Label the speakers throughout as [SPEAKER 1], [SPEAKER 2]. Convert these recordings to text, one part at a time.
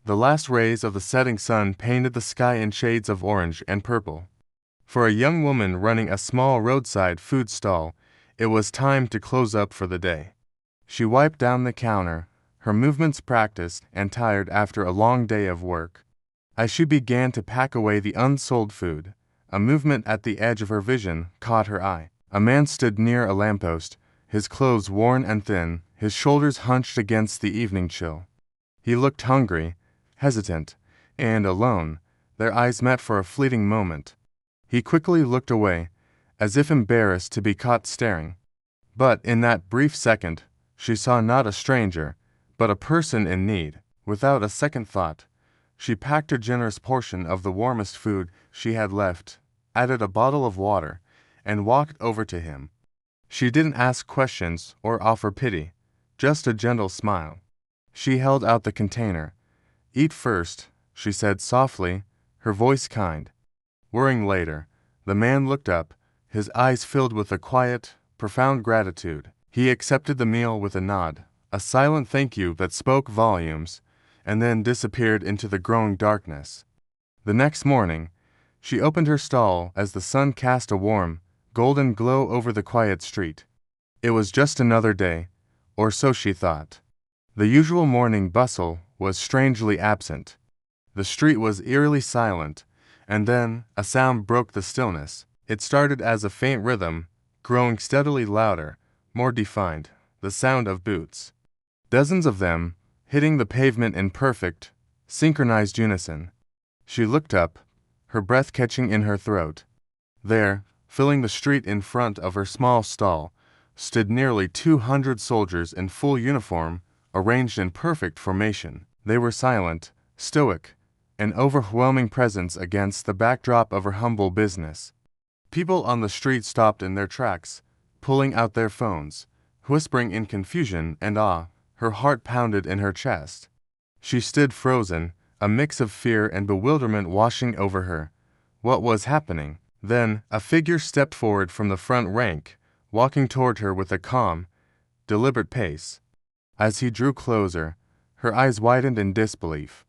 [SPEAKER 1] The last rays of the setting sun painted the sky in shades of orange and purple. For a young woman running a small roadside food stall, it was time to close up for the day. She wiped down the counter, her movements practiced and tired after a long day of work. As she began to pack away the unsold food, a movement at the edge of her vision caught her eye. A man stood near a lamppost, his clothes worn and thin, his shoulders hunched against the evening chill. He looked hungry, hesitant, and alone. Their eyes met for a fleeting moment. He quickly looked away, as if embarrassed to be caught staring. But in that brief second, she saw not a stranger, but a person in need. Without a second thought, she packed a generous portion of the warmest food she had left, added a bottle of water, and walked over to him. She didn't ask questions or offer pity, just a gentle smile. She held out the container. "Eat first," she said softly, her voice kind. Worrying later, the man looked up, his eyes filled with a quiet, profound gratitude. He accepted the meal with a nod, a silent thank you that spoke volumes, and then disappeared into the growing darkness. The next morning, she opened her stall as the sun cast a warm, golden glow over the quiet street. It was just another day, or so she thought. The usual morning bustle was strangely absent. The street was eerily silent, and then a sound broke the stillness. It started as a faint rhythm, growing steadily louder, more defined, the sound of boots. Dozens of them, hitting the pavement in perfect, synchronized unison. She looked up, her breath catching in her throat. There, filling the street in front of her small stall, stood nearly 200 soldiers in full uniform, arranged in perfect formation. They were silent, stoic, an overwhelming presence against the backdrop of her humble business. People on the street stopped in their tracks, pulling out their phones, whispering in confusion and awe. Her heart pounded in her chest. She stood frozen, a mix of fear and bewilderment washing over her. What was happening? Then, a figure stepped forward from the front rank, walking toward her with a calm, deliberate pace. As he drew closer, her eyes widened in disbelief.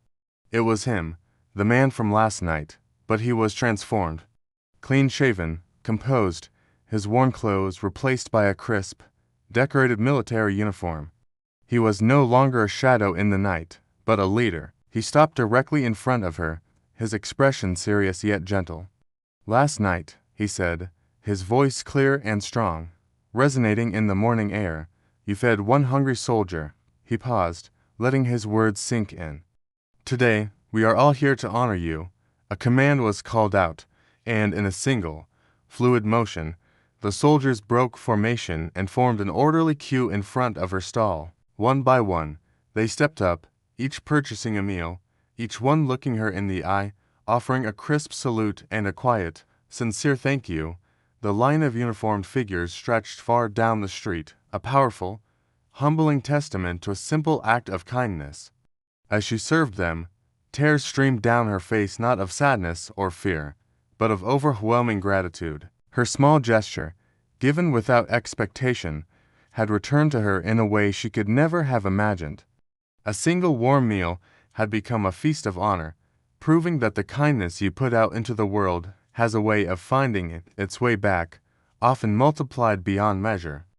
[SPEAKER 1] It was him, the man from last night, but he was transformed. Clean-shaven, composed, his worn clothes replaced by a crisp, decorated military uniform. He was no longer a shadow in the night, but a leader. He stopped directly in front of her, his expression serious yet gentle. "Last night," he said, his voice clear and strong, resonating in the morning air, "you fed one hungry soldier." He paused, letting his words sink in. "Today, we are all here to honor you." A command was called out, and in a single, fluid motion, the soldiers broke formation and formed an orderly queue in front of her stall. One by one, they stepped up, each purchasing a meal, each one looking her in the eye, offering a crisp salute and a quiet, sincere thank you. The line of uniformed figures stretched far down the street, a powerful, humbling testament to a simple act of kindness. As she served them, tears streamed down her face, not of sadness or fear, but of overwhelming gratitude. Her small gesture, given without expectation, had returned to her in a way she could never have imagined. A single warm meal had become a feast of honor, proving that the kindness you put out into the world has a way of finding its way back, often multiplied beyond measure.